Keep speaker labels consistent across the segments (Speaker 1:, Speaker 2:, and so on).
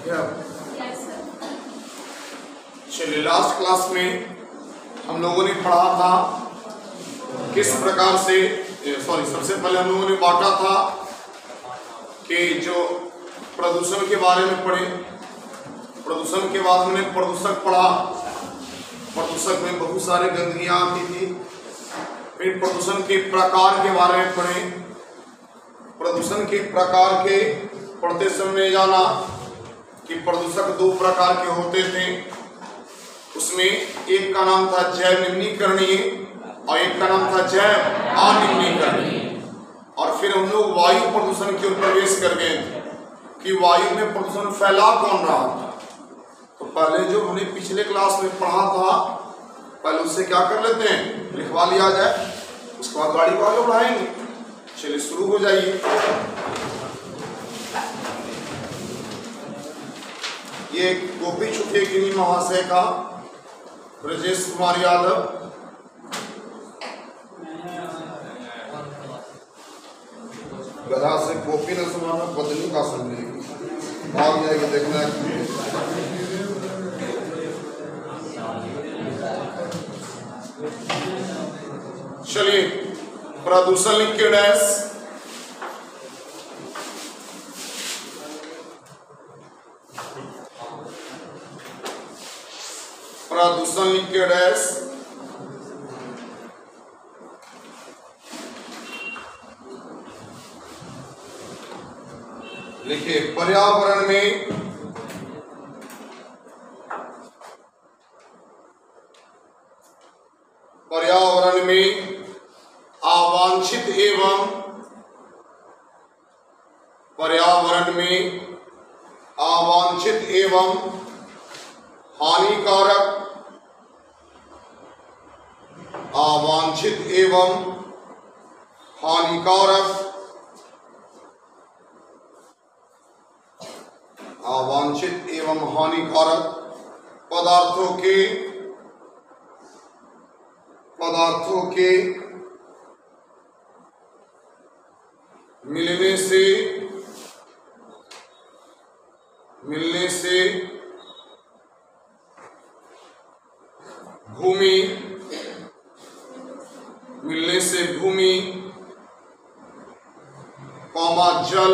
Speaker 1: क्या? चलिए, last class में हम लोगों ने पढ़ा था किस प्रकार से, सबसे पहले हम लोगों ने बांटा था कि जो प्रदूषण के बारे में पढ़े, प्रदूषण के बाद हमने प्रदूषक पढ़ा। प्रदूषक में बहुत सारे गंदगियां आती थी। फिर प्रदूषण के प्रकार के बारे में पढ़े। प्रदूषण के प्रकार के पढ़ते समय जाना कि प्रदूषक दो प्रकार के होते थे। उसमें एक का नाम था जैव निम्नीकरणीय और एक का नाम था जैव अनिम्नीकरणीय। और फिर हम लोग वायु प्रदूषण की ओर प्रवेश कर गए कि वायु में प्रदूषण फैला कौन रहा था। तो पहले जो हमने पिछले क्लास में पढ़ा था, पहले उससे क्या कर लेते हैं, लिखवा लिया जाए, उसके बाद गाड़ी को आगे बढ़ाएंगे। चलिए शुरू हो जाइए। ये गोपी छुटेगिनी महाशय का ब्रजेश कुमार यादव, गधा से गोपी ने समाना बदली का संदेह भाग जाएगी, देखना है। चलिए, प्रदूषण लिख के डैश, प्रदूषण लिख के डैश, लिखिए पर्यावरण में अवांछित एवं पर्यावरण में अवांछित एवं हानिकारक, अवांछित एवं हानिकारक, अवांछित एवं हानिकारक पदार्थों के मिलने से भूमि, जल,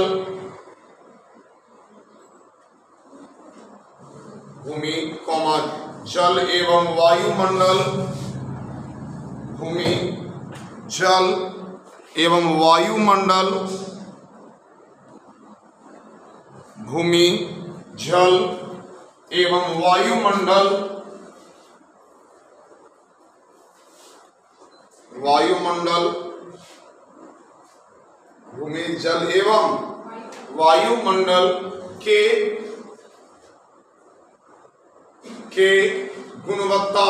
Speaker 1: भूमि, जल एवं वायुमंडल, भूमि, जल एवं वायुमंडल, भूमि, जल एवं वायुमंडल, भूमि, जल एवं वायुमंडल के गुणवत्ता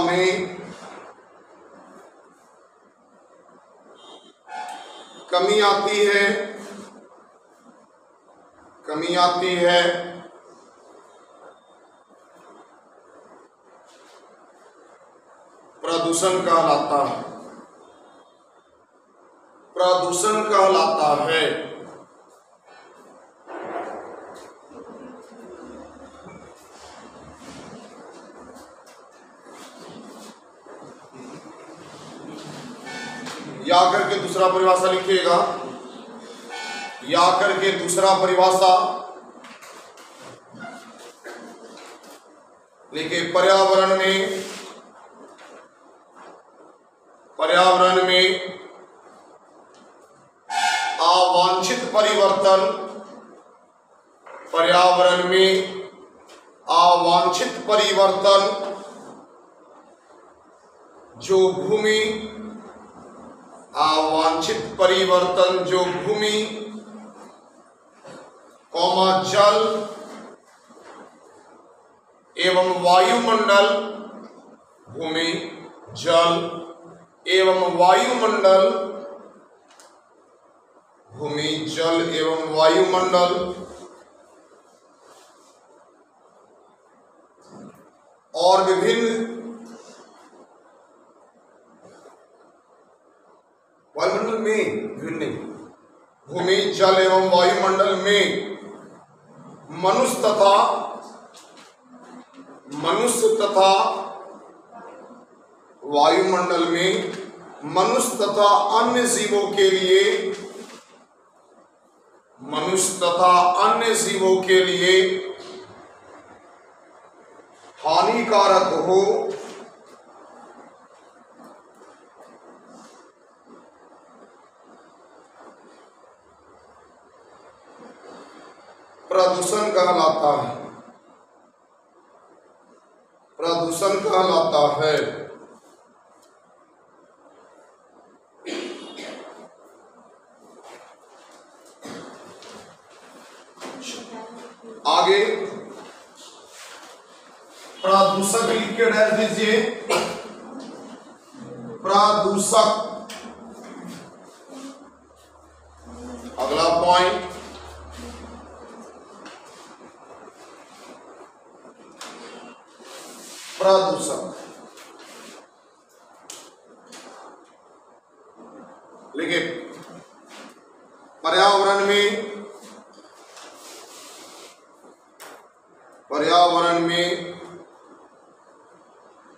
Speaker 1: में कमी आती है, प्रदूषण कहलाता है। या करके दूसरा परिभाषा लिखिएगा, या करके दूसरा परिभाषा लिखिए। पर्यावरण में अवांछित परिवर्तन, पर्यावरण में अवांछित परिवर्तन जो भूमि, अवांछित परिवर्तन जो भूमि, जल एवं वायुमंडल, भूमि, जल एवं वायुमंडल, भूमि, जल एवं वायुमंडल और विभिन्न वायुमंडल में विभिन्न भूमि, जल एवं वायुमंडल में मनुष्य तथा वायुमंडल में मनुष्य तथा अन्य जीवों के लिए हानिकारक हो प्रदूषण कहलाता है। आगे प्रदूषक लिख के डाल दीजिए। प्रदूषक, अगला पॉइंट प्रदूषक लिखिए। पर्यावरण में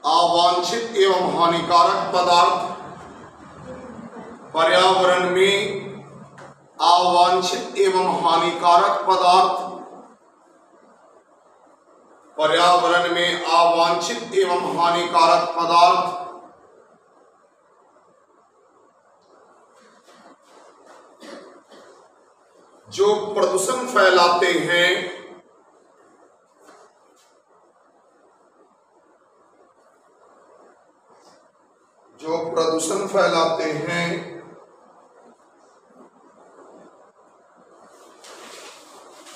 Speaker 1: अवांछित एवं हानिकारक पदार्थ, पर्यावरण में अवांछित एवं हानिकारक पदार्थ, पर्यावरण में अवांछित एवं हानिकारक पदार्थ जो प्रदूषण फैलाते हैं,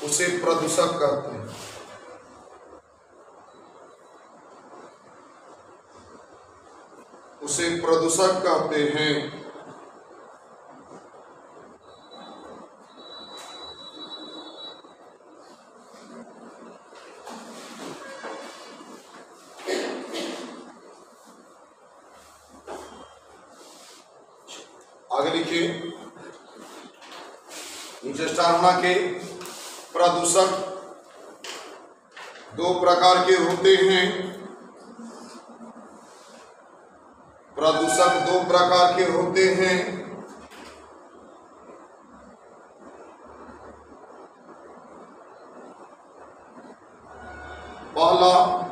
Speaker 1: उसे प्रदूषक कहते हैं। उसे प्रदूषक कहते हैं। आगे लिखिए, नीचे स्टार के प्रदूषक दो प्रकार के होते हैं। प्रदूषक दो प्रकार के होते हैं। पहला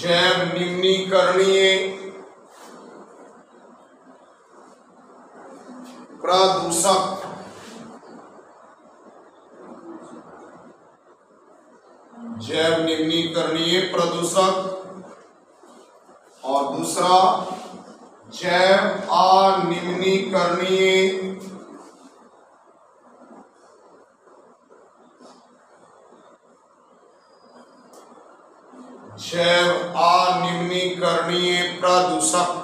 Speaker 1: जैव निम्नीकरणीय, प्रदूषक। जैव निम्नीकरणीय प्रदूषक। और दूसरा जैव अनिम्नीकरणीय, जैव अनिम्नीकरणीय प्रदूषक।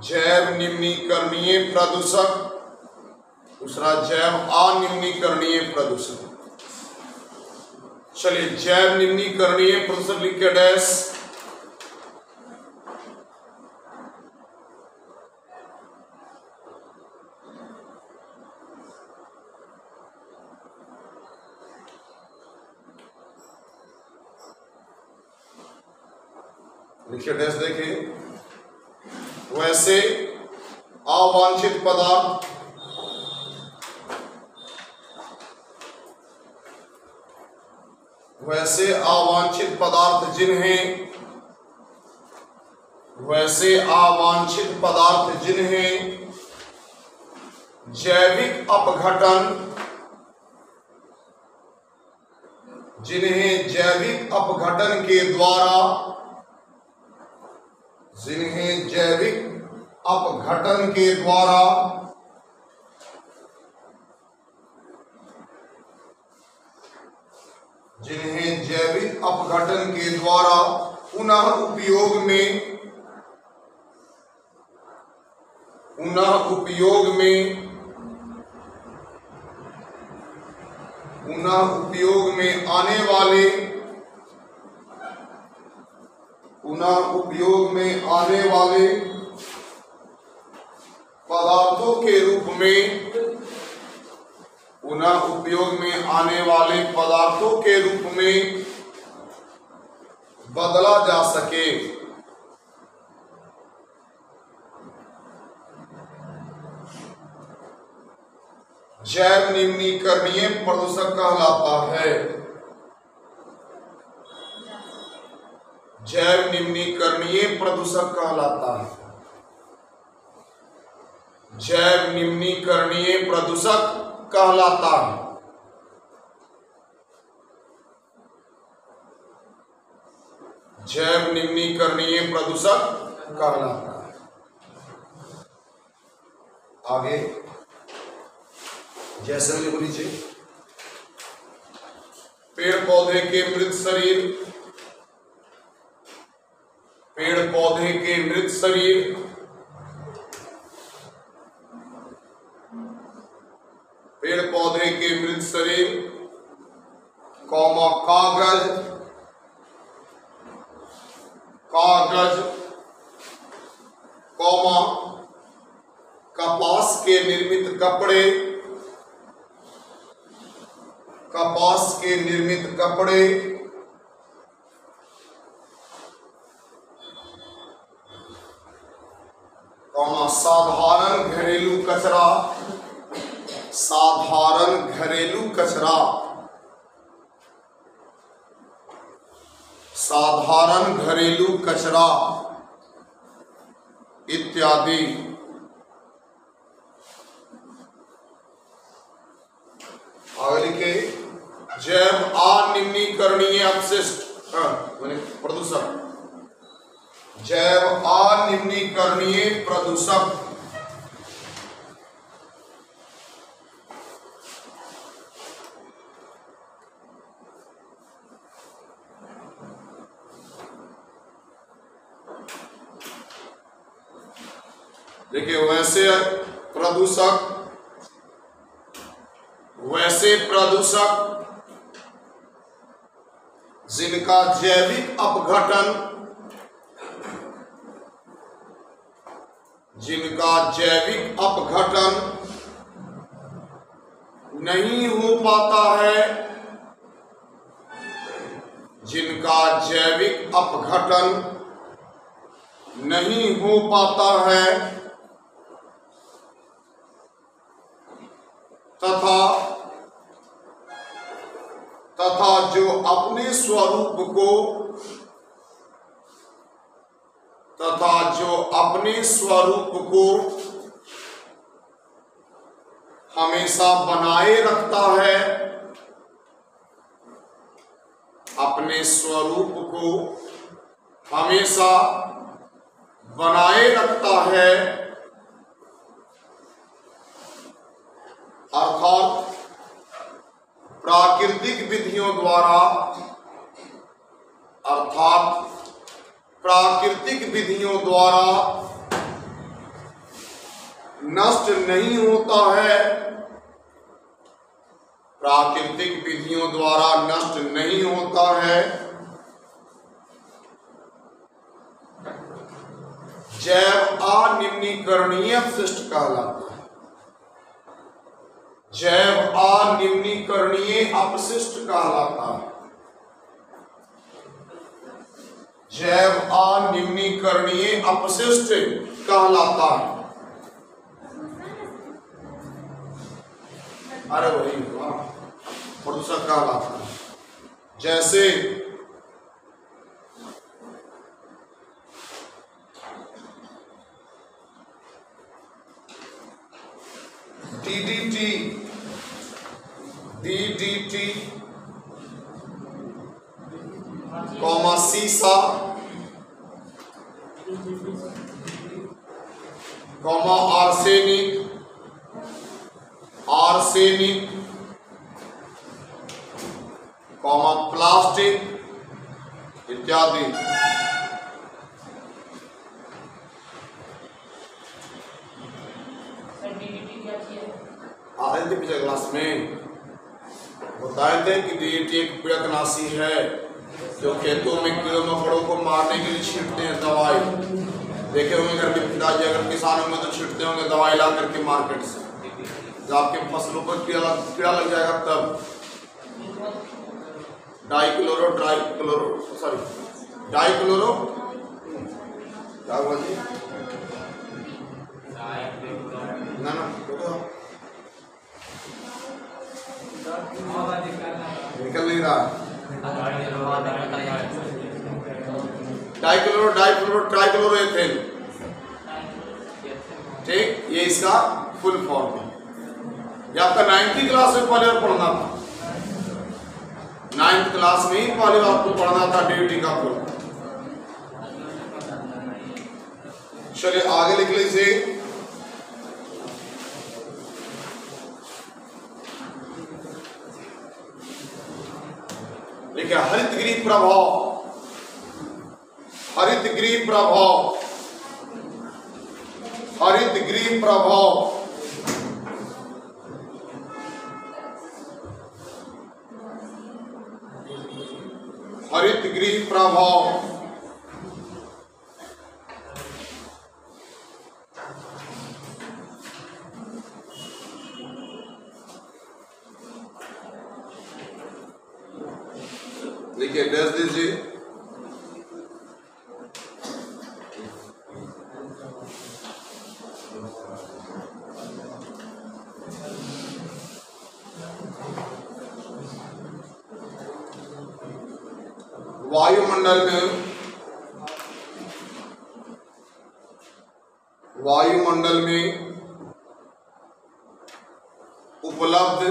Speaker 1: जैव निम्नीकरणीय प्रदूषक, दूसरा जैव अनिम्नीकरणीय प्रदूषक। चलिए, जैव निम्नीकरणीय प्रदूषक लिख के डैश। लिखिए डैश। देखिए, वैसे अवांछित पदार्थ जिन्हें जैविक अपघटन के द्वारा पुनः उपयोग में पुनः उपयोग में आने वाले पदार्थों के रूप में बदला जा सके। जैव निम्नीकरणीय प्रदूषक कहलाता है। जैव निम्नीकरणीय प्रदूषक कहलाता है। जैव निम्नीकरणीय प्रदूषक कहलाता है। जैव निम्नीकरणीय प्रदूषक कहलाता है। आगे जैसे लिख लीजिए, पेड़ पौधे के मृत शरीर, पेड़ पौधे के मृत शरीर, पेड़ पौधे के मृत शरीर, कागज, कपास के निर्मित कपड़े, साधारण घरेलू कचरा, इत्यादि। आगे लिखे, जैव अनिम्नीकरणीय अपशिष्ट प्रदूषक, जैव अनिम्नीकरणीय प्रदूषक। देखिए, वैसे प्रदूषक जिनका जैविक अपघटन नहीं हो पाता है, जिनका जैविक अपघटन नहीं हो पाता है तथा जो अपने स्वरूप को हमेशा बनाए रखता है, अपने स्वरूप को हमेशा बनाए रखता है, अर्थात प्राकृतिक विधियों द्वारा नष्ट नहीं होता है, प्राकृतिक विधियों द्वारा नष्ट नहीं होता है। जैव अनिम्नीकरणीय अपशिष्ट कहलाता है। जैव अनिम्नीकरणीय अपशिष्ट कहलाता है। जैव अनिम्नीकरणीय अपशिष्ट कहलाता है। अरे वही प्रदूषक कहलाता है। जैसे DDT, सीसा, आर्सेनिक, प्लास्टिक इत्यादि। रहे थे पिछले क्लास में, बताए थे कि डीडीटी एक पीड़कनाशी है जो खेतों में कीड़ों मकोड़ों को मारने के लिए छींटते हैं दवाई। देखे होंगे घर के पिताजी अगर किसानों में तो छींटते होंगे दवाई ला करके मार्केट से, जब आपके फसलों पर कीड़ा लग जाएगा तब डाइक्लोरो क्या हुआ जी? ना निकल नहीं रहा। ट्राइक्लोरोएथेन, ठीक, ये इसका फुल फॉर्म है। ये आपका 9th क्लास में पहले पढ़ना था, 9th क्लास में ही पहले आपको पढ़ना था डीडीटी का फुल। चलिए आगे लिख लीजिए। देखिए हरितगृह प्रभाव, हरितगृह प्रभाव, हरितगृह प्रभाव हरितगृह प्रभाव देखिए डैश दीजिए। वायुमंडल में उपलब्ध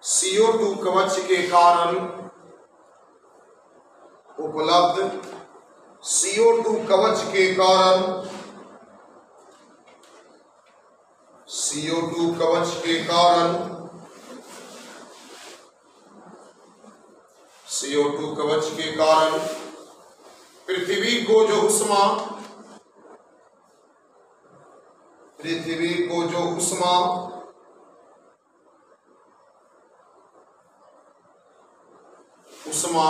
Speaker 1: CO2 कवच के कारण, उपलब्ध CO2 कवच के कारण, CO2 कवच के कारण, CO2 कवच के कारण पृथ्वी को जो ऊष्मा, पृथ्वी को जो ऊष्मा ऊष्मा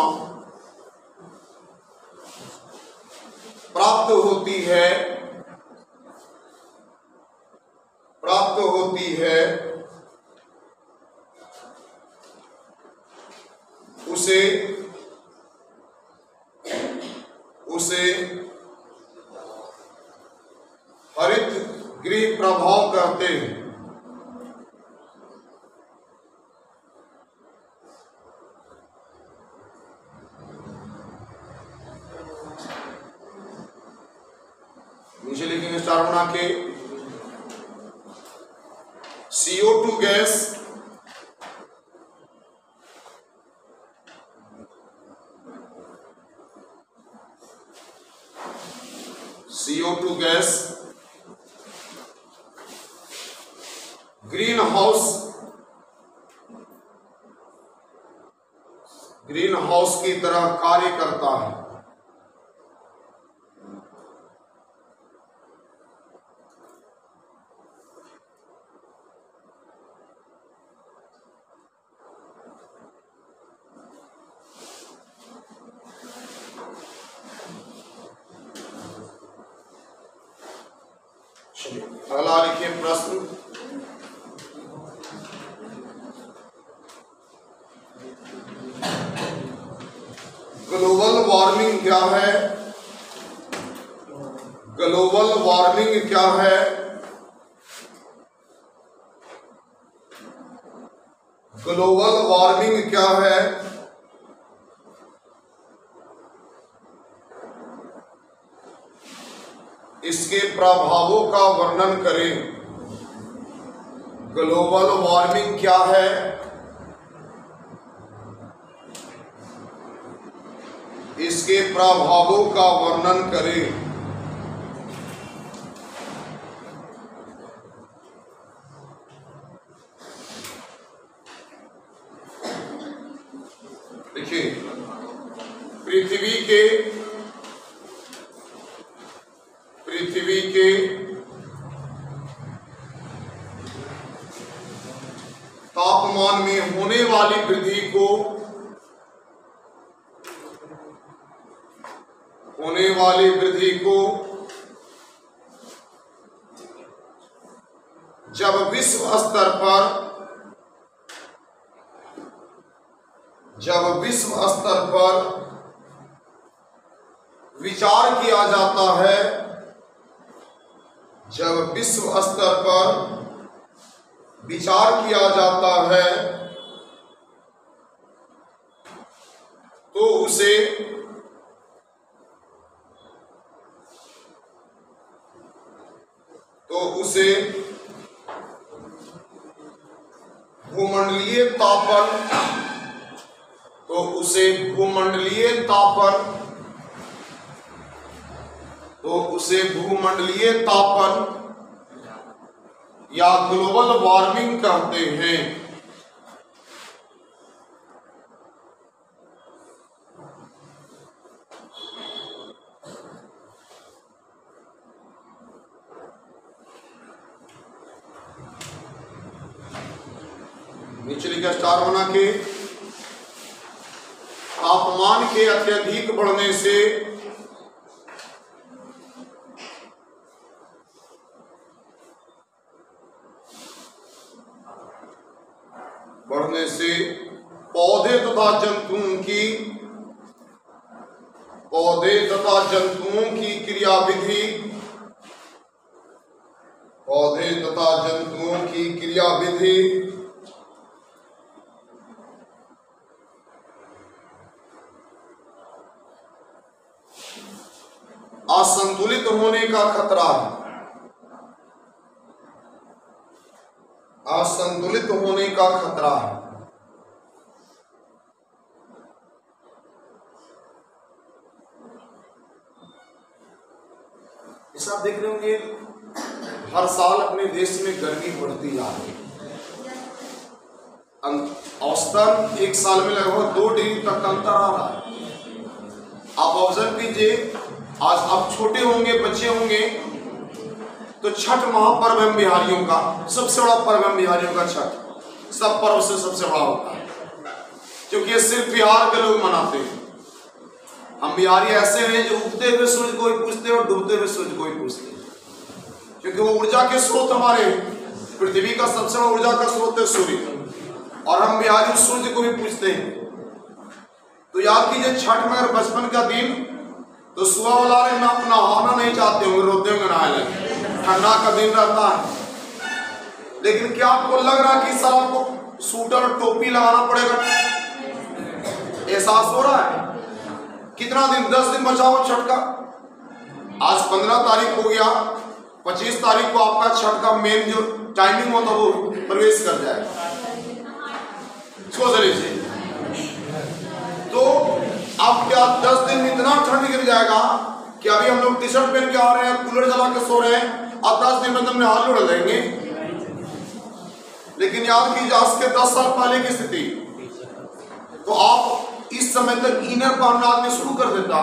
Speaker 1: प्राप्त होती है, प्राप्त होती है, उसे उसे हरितगृह प्रभाव कहते हैं। नीचे लिखेंगे स्टार बना के, CO2 gas CO2 gas green house की तरह कार्य करता है। अगला लिखिए प्रश्न, ग्लोबल वार्मिंग क्या है? ग्लोबल वार्मिंग क्या है? ग्लोबल वार्मिंग क्या है? इसके प्रभावों का वर्णन करें। ग्लोबल वार्मिंग क्या है? इसके प्रभावों का वर्णन करें। देखिए पृथ्वी के होने वाली वृद्धि को जब विश्व स्तर पर विचार किया जाता है, जब विश्व स्तर पर विचार किया जाता है तो उसे भूमंडलीय तापन या ग्लोबल वार्मिंग कहते हैं। निचली का स्टार बना के तापमान के अत्यधिक बढ़ने से पौधे तथा जंतुओं की क्रियाविधि असंतुलित होने का खतरा है। इस आप देख रहे होंगे हर साल अपने देश में गर्मी बढ़ती जा रही है। औसतन एक साल में लगभग 2 डिग्री तक अंतर आ रहा है। आप ऑब्जर्व कीजिए, आज आप छोटे होंगे, बच्चे होंगे तो छठ महापर्व है बिहारियों का, सबसे बड़ा पर्व है बिहारियों का छठ। सब पर्व से सबसे बड़ा होता है क्योंकि ये सिर्फ बिहार के लोग मनाते हैं। हम बिहारी ऐसे हैं जो उगते हुए सूरज को ही पूजते हैं और डूबते हुए सूरज को ही पूजते हैं, क्योंकि वो ऊर्जा के स्रोत हमारे पृथ्वी का सबसे बड़ा ऊर्जा का स्रोत है सूर्य, और हम बिहारी उस सूर्य को भी पूजते हैं। तो याद कीजिए, छठ में अगर बचपन का दिन तो सुबह वाला में आप नहाना नहीं चाहते होंगे, रोते होंगे नहाए लगे, ठंडा का दिन रहता है। लेकिन क्या आपको लग रहा है कि सर आपको सूटर और टोपी लगाना पड़ेगा? एहसास हो रहा है? कितना दिन, 10 दिन बचा हुआ छठ का। आज 15 तारीख हो गया, 25 तारीख को आपका छठ का मेन जो टाइमिंग होता वो प्रवेश कर जाएगा। सोच लीजिए, तो अब क्या 10 दिन में इतना ठंड गिर जाएगा कि अभी हम लोग टी शर्ट पहन के आ रहे हैं, कूलर चला के सो रहे हैं, और 10 दिन में हमने हाथ उड़ लेंगे। लेकिन याद कीजिए, आज के 10 साल पहले की स्थिति, तो आप इस समय तक इनर पहनना आदमी शुरू कर देता।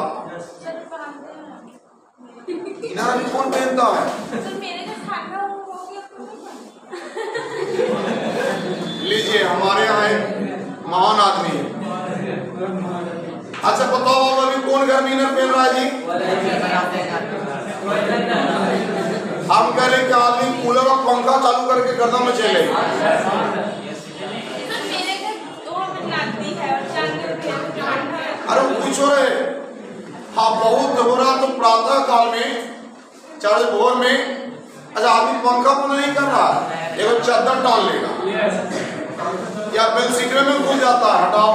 Speaker 1: इनर अभी कौन पहनता है? लीजिए, हमारे यहाँ महान आदमी है। अच्छा बताओ, आप अभी कौन घर में इनर पहन रहा है जी? हम कह रहे कि आदमी कूलर और पंखा चालू करके गर्दन में चले। अरे पूछो रहे, हाँ बहुत हो रहा तो प्रातः काल में 4 भोर में, अच्छा आदमी पंखा बंद नहीं कर रहा, एक चादर डाल लेगा या बेल सीटरे में घुस जाता है, हटाओ,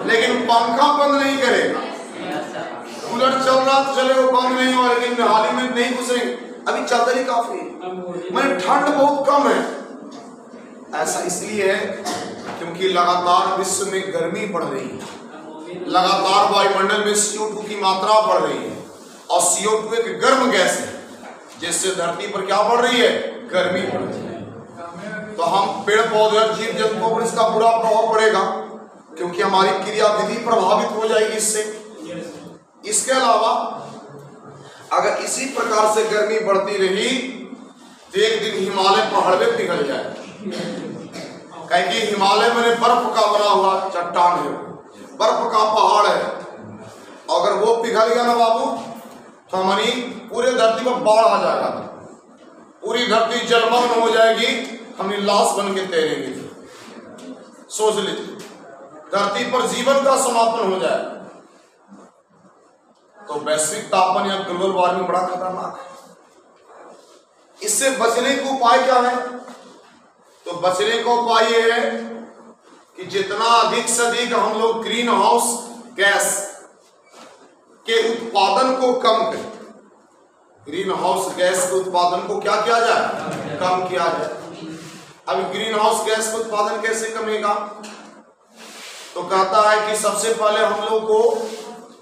Speaker 1: लेकिन पंखा बंद नहीं करेगा। कूलर चल रहा तो चले, वो बंद नहीं हुआ, लेकिन हाल ही में नहीं घुसेंगे, अभी चादर ही काफी, मैंने ठंड बहुत कम है। ऐसा इसलिए है क्योंकि लगातार विश्व में गर्मी बढ़ रही है, लगातार वायुमंडल में CO2 की मात्रा बढ़ रही है, और CO2 एक गर्म गैस है जिससे धरती पर क्या बढ़ रही है? गर्मी बढ़ रही है। तो हम पेड़ पौधे और जीव जंतुओं पर इसका बुरा प्रभाव पड़ेगा, क्योंकि हमारी क्रियाविधि प्रभावित हो जाएगी इससे। इसके अलावा अगर इसी प्रकार से गर्मी बढ़ती रही तो एक दिन हिमालय पहाड़ में पिघल जाए, क्योंकि हिमालय में बर्फ का बना हुआ चट्टान है, बर्फ का पहाड़ है। अगर वो पिघल गया ना बाबू तो हमारी पूरे धरती पर बाढ़ आ जाएगा, पूरी धरती जलमग्न हो जाएगी, हमें लाश बन के तैरेंगे। सोच लीजिए, धरती पर जीवन का समापन हो जाए। तो वैश्विक तापमान या ग्लोबल वार्मिंग बड़ा खतरनाक है। इससे बचने का उपाय क्या है? तो बचने का उपाय ये है कि जितना अधिक से अधिक हम लोग ग्रीन हाउस गैस के उत्पादन को कम करें। ग्रीन हाउस गैस के उत्पादन को क्या किया जाए? कम किया जाए। अब ग्रीन हाउस गैस का उत्पादन कैसे कमेगा? तो कहता है कि सबसे पहले हम लोग को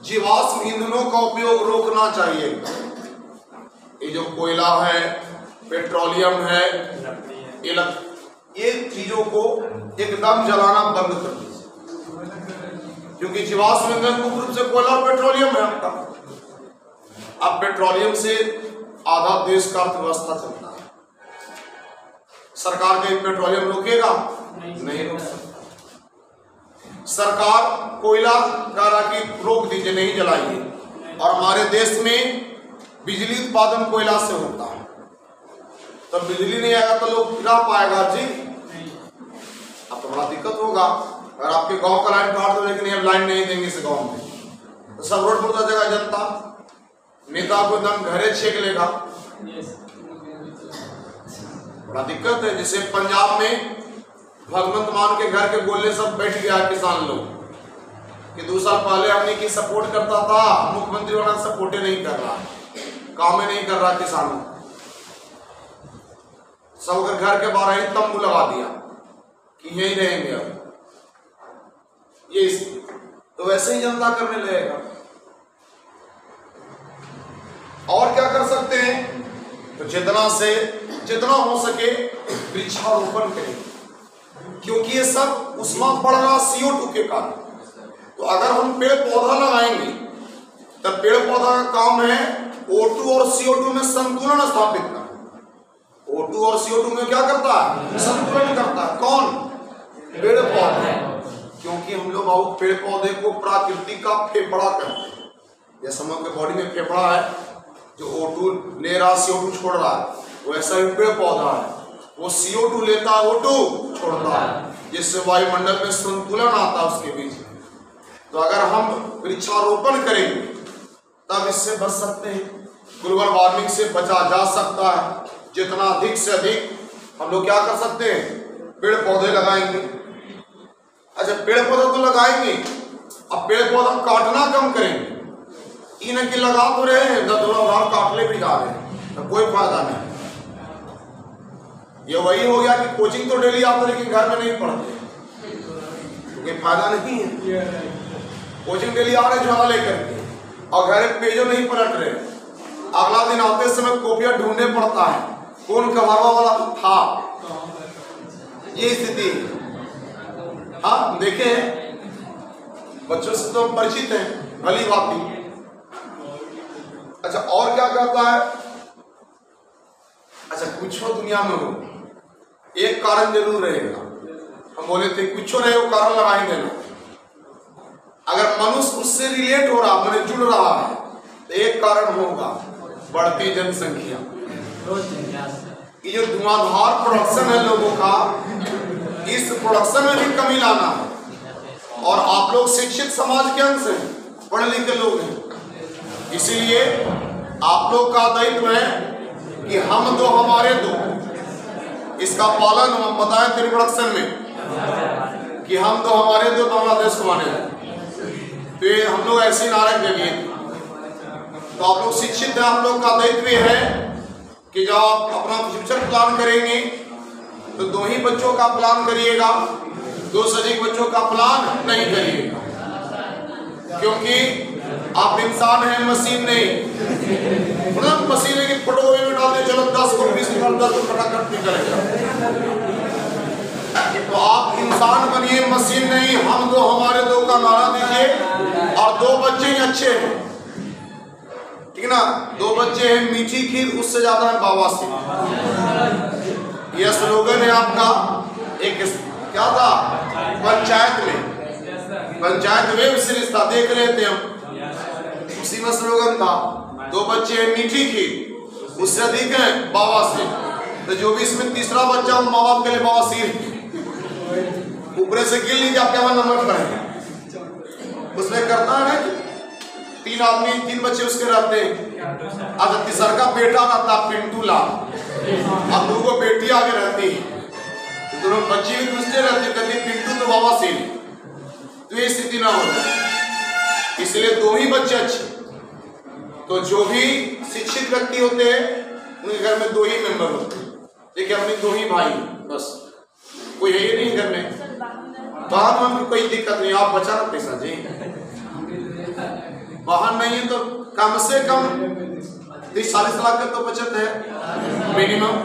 Speaker 1: जीवाश्म ईंधनों का उपयोग रोकना चाहिए। ये जो कोयला है, पेट्रोलियम है, ये चीजों को एकदम जलाना बंद कर दीजिए, क्योंकि जीवाश्म ईंधन मुख्य रूप से कोयला और पेट्रोलियम है आपका। अब पेट्रोलियम से आधा देश का अर्थव्यवस्था चलता है। सरकार का पेट्रोलियम रोकेगा? नहीं रोक सकता। सरकार कोयला कह रहा कि रोक दीजिए, नहीं जलाइए, और हमारे देश में बिजली उत्पादन कोयला से होता है। तो बिजली नहीं आएगा तो लोग गिरा पाएगा जी, अब तो बड़ा दिक्कत होगा। अगर आपके गांव का लाइन काट दो लेकिन ये लाइन नहीं देंगे इस गांव में, तो सब रोड पर उतर जाएगा जनता, नेता को एकदम घरे छेक लेगा, बड़ा दिक्कत है। जैसे पंजाब में भगवंत मान के घर के गोले सब बैठ गया किसान लोग कि 2 साल पहले हमने की सपोर्ट करता था, मुख्यमंत्री वाला सपोर्ट नहीं कर रहा, काम नहीं कर रहा किसानों, सब घर के बाहर ही तंबू लगा दिया कि यही रहेंगे अब। ये तो वैसे ही जनता करने लगेगा। और क्या कर सकते हैं? तो जितना हो सके वृक्षारोपण करें, क्योंकि ये सब उष्मा बढ़ रहा CO2 के कारण। तो अगर हम पेड़ पौधा लगाएंगे तब पेड़ पौधा का काम है O2 और CO2 में संतुलन स्थापित करना। O2 और CO2 में क्या करता है? संतुलन करता है। कौन? पेड़ पौधे। क्योंकि हम लोग बहुत पेड़ पौधे को प्रकृति का फेफड़ा करते हैं। जैसे हम लोग के बॉडी में फेफड़ा है जो O2 ले रहा, CO2 छोड़ रहा है, वैसा ही पेड़ पौधा है, वो CO2 लेता है, O2 छोड़ता है, जिससे वायुमंडल में संतुलन आता है उसके बीच। तो अगर हम वृक्षारोपण करेंगे तब इससे बच सकते हैं, ग्लोबल वार्मिंग से बचा जा सकता है। जितना अधिक से अधिक हम लोग क्या कर सकते हैं? पेड़ पौधे लगाएंगे। अच्छा, पेड़ पौधे तो लगाएंगे, अब पेड़ पौधा काटना कम करेंगे। इन की लगा तो रहे हैं, काटले भी जा रहे हैं, तो कोई फायदा नहीं। ये वही हो गया कि कोचिंग तो डेली आते लेकिन घर में नहीं पढ़ते, क्योंकि फायदा नहीं है। कोचिंग डेली आ रहे झोला लेकर के और घर पेजो नहीं पलट रहे, अगला दिन आते समय कॉपियां ढूंढने पड़ता है कौन कबाबा वाला था। ये स्थिति, हाँ देखे बच्चों से तो परिचित हैं, भली बात। अच्छा, और क्या कहता है? अच्छा, कुछ हो दुनिया में हो, एक कारण जरूर रहेगा। हम बोले थे कुछ रहे वो कारण लगा ही देना। अगर मनुष्य उससे रिलेट हो रहा, मैंने जुड़ रहा है, तो एक कारण होगा, बढ़ती जनसंख्या। ये जो धुआंधार प्रोडक्शन है लोगों का, इस प्रोडक्शन में भी कमी लाना है। और आप लोग शिक्षित समाज के अंश हैं, पढ़े लिखे लोग हैं, इसीलिए आप लोग का दायित्व है कि हम दो हमारे दो, इसका पालन हम बताएं थे प्रोडक्शन में कि हम दो हमारे दो बांग्लादेश को माने। तो ये हम लोग ऐसे नारक जगह, तो आप लोग शिक्षित हैं, आप लोग का दायित्व है कि जब आप अपना फ्यूचर प्लान करेंगे तो 2 ही बच्चों का प्लान करिएगा, 2 से अधिक बच्चों का प्लान नहीं करिएगा, क्योंकि आप इंसान हैं, मशीन नहीं। मतलब मशीन है कि फोटो में डाल दे, चलो 10 को 20 को 10 को फटाफट निकलेगा। तो आप इंसान बनिए, मशीन नहीं। हम दो हमारे दो का नारा दीजिए, और 2 बच्चे ही अच्छे हैं, ठीक ना? 2 बच्चे हैं, मीठी खीर उससे ज्यादा है बाबा से। यह स्लोगन है आपका। एक क्या था पंचायत में वेब सीरीज था, देख रहे थे हम, उसी में स्लोगन था, 2 बच्चे हैं मीठी खीर उससे अधिक है बाबा से। तो जो भी इसमें तीसरा बच्चा वो माँ बाप के लिए बाबा सिर ऊपर से गिर लीजिए आप क्या नंबर पर है। उसमें करता है ना 3 आदमी 3 बच्चे उसके रहते हैं। अच्छा तीसरा का बेटा रहता पिंटू लाल, अब 2 को बेटी आगे रहती है, दोनों बच्चे भी दूसरे रहते कहते पिंटू तो बाबा सिर, तो ये स्थिति ना हो जाए, इसलिए 2 ही बच्चे अच्छे। तो जो भी शिक्षित व्यक्ति होते हैं उनके घर में 2 ही मेंबर होते हैं। देखिए अपने 2 ही भाई बस, कोई है ही नहीं घर में, वाहन में कोई दिक्कत नहीं, आप बचा ना पैसा जी, वाहन नहीं है तो कम से कम 30-40 लाख का तो बचत है मिनिमम,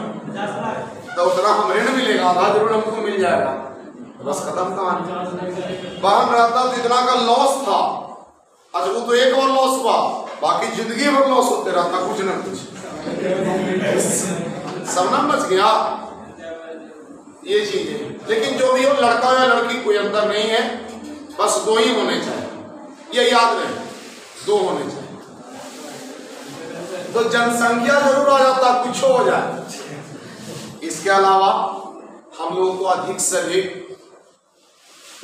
Speaker 1: तो उतना हम ऋण मिलेगा, आधा जरूर हमको मिल जाएगा, बस खत्म कहानी। वाहन रहता तो इतना का लॉस था, अच्छा वो तो एक बार लॉस हुआ, बाकी जिंदगी भर लॉस होते रहता कुछ ना कुछ, सब ना बच गया ये चीज है। लेकिन जो भी हो लड़का या लड़की कोई अंतर नहीं है, बस 2 ही होने चाहिए, ये याद रहे 2 होने चाहिए। तो जनसंख्या जरूर आ जाता कुछ हो जाए, इसके अलावा हम लोगों को अधिक से अधिक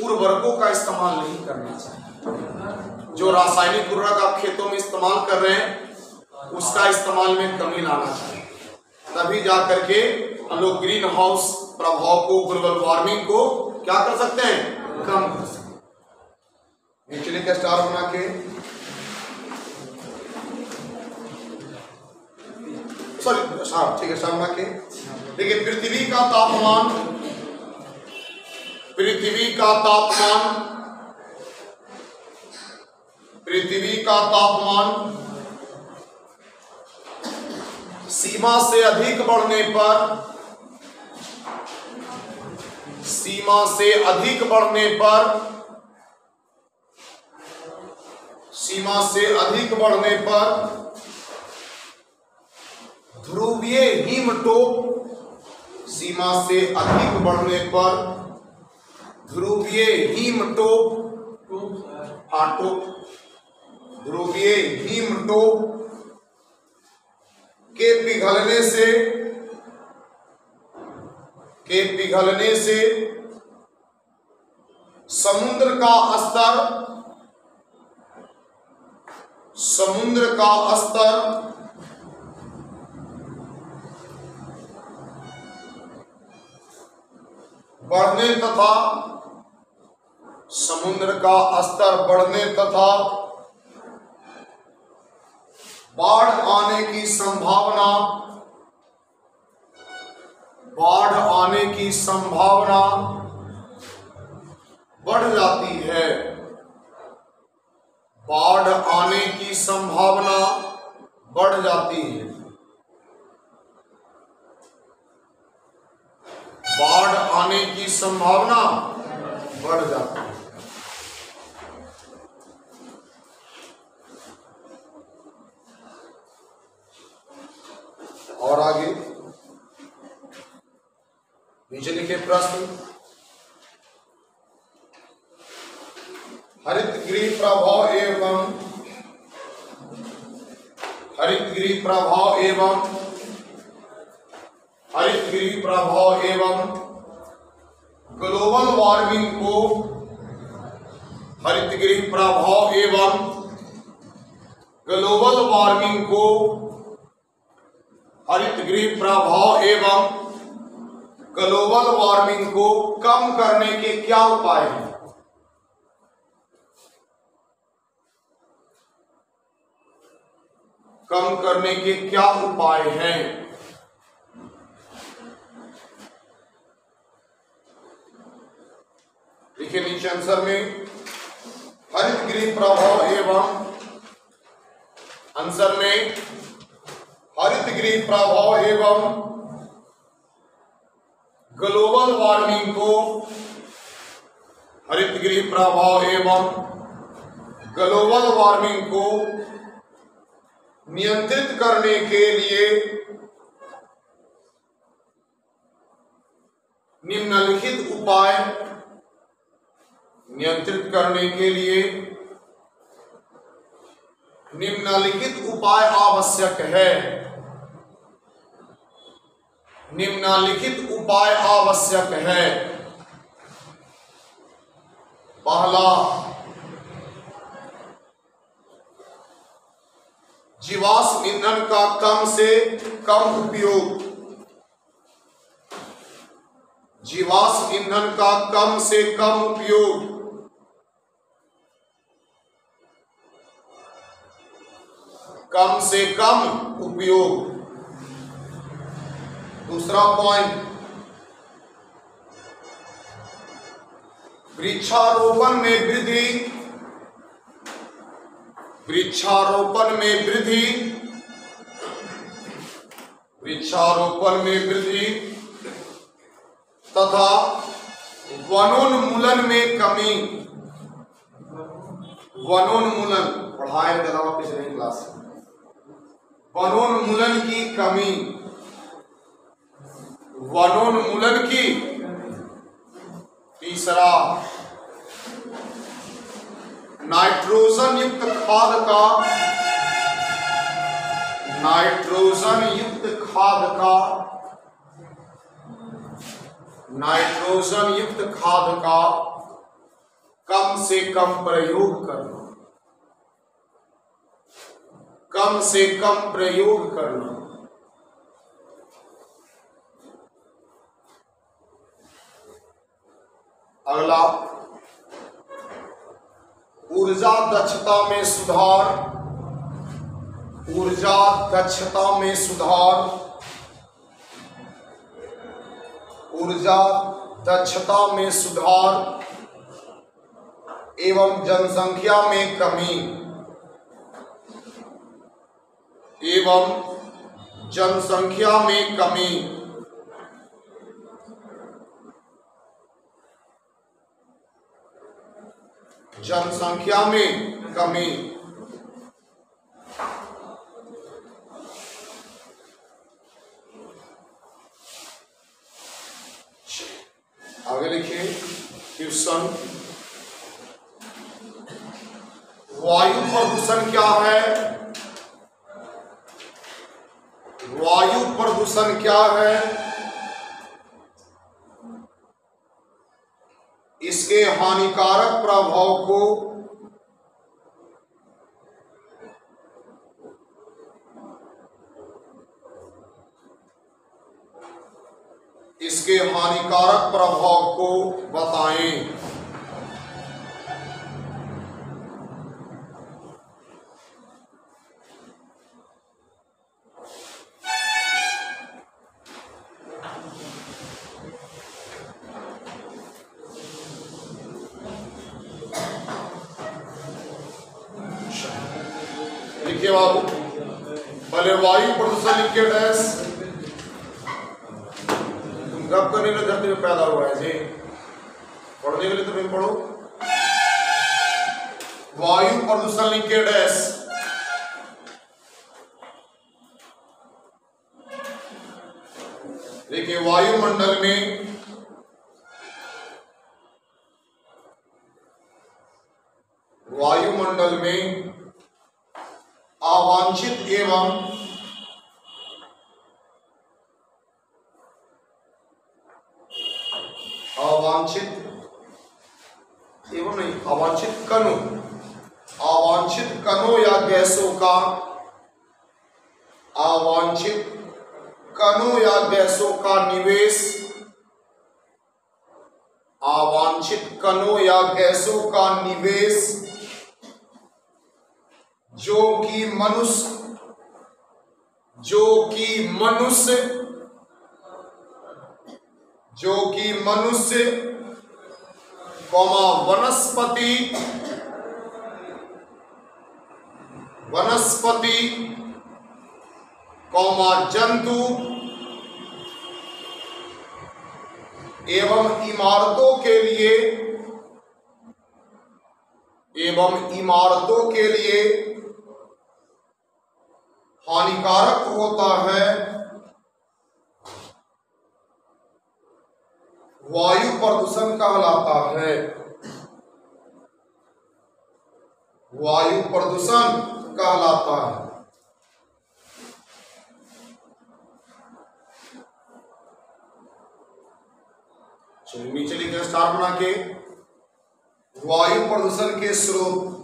Speaker 1: उर्वरकों का इस्तेमाल नहीं करना चाहिए। जो रासायनिक उर्वरक आप खेतों में इस्तेमाल कर रहे हैं उसका इस्तेमाल में कमी लाना चाहिए, तभी जा करके हम लोग ग्रीन हाउस प्रभाव को, ग्लोबल वार्मिंग को क्या कर सकते हैं, कम कर सकते हैं। नीचे का स्टार बना के सॉरी हाँ ठीक है स्टार बना के देखिए पृथ्वी का तापमान सीमा से अधिक बढ़ने पर ध्रुवीय हिमटोप के पिघलने से समुद्र का स्तर बढ़ने तथा बाढ़ आने की संभावना बढ़ जाती है। बाढ़ आने की संभावना बढ़ जाती है। बाढ़ आने की संभावना बढ़ जाती है। और आगे नीचे लिखे प्रश्न, हरित गृह प्रभाव एवं ग्लोबल वार्मिंग को कम करने के क्या उपाय हैं? कम करने के क्या उपाय हैं? देखिए नीचे आंसर में हरित गृह प्रभाव एवं ग्लोबल वार्मिंग को नियंत्रित करने के लिए निम्नलिखित उपाय निम्नलिखित उपाय आवश्यक है। निम्नलिखित उपाय आवश्यक है। पहला, जीवाश्म ईंधन का कम से कम उपयोग। जीवाश्म ईंधन का कम से कम उपयोग। कम से कम उपयोग। दूसरा पॉइंट, वृक्षारोपण में वृद्धि। वृक्षारोपण में वृद्धि। वृक्षारोपण में वृद्धि तथा वनोन्मूलन में कमी। वनोन्मूलन पढ़ाए जरा पिछले क्लास में। वनोन्मूलन की कमी। वनोन्मूलन की। तीसरा, नाइट्रोजन युक्त खाद का। नाइट्रोजन युक्त खाद का। नाइट्रोजन युक्त खाद का कम से कम प्रयोग करना। कम से कम प्रयोग करना। अगला, ऊर्जा दक्षता में सुधार। ऊर्जा दक्षता में सुधार। ऊर्जा दक्षता में सुधार एवं जनसंख्या में कमी। एवं जनसंख्या में कमी। जनसंख्या में कमी। आगे लिखिए क्वेश्चन, वायु प्रदूषण क्या है? वायु प्रदूषण क्या है? इसके हानिकारक प्रभाव को इसके हानिकारक प्रभाव को बताएं। लिखिए बाबू, पहले वायु प्रदूषण लिखिए डैश। तुम गप करने के धरती में पैदा हुआ है जी, पढ़ने के लिए तुम्हें पढ़ो। वायु प्रदूषण लिखिए डैश। देखिए, वायुमंडल में अवांछित एवं अवांछित कणों या गैसों का निवेश। अवांछित कणों या गैसों का निवेश जो कि मनुष्य वनस्पति जंतु एवं इमारतों के लिए हानिकारक होता है। वायु प्रदूषण कहलाता है। वायु प्रदूषण कहलाता है। चलिए नीचे लिखे स्टार बना के, वायु प्रदूषण के स्रोत,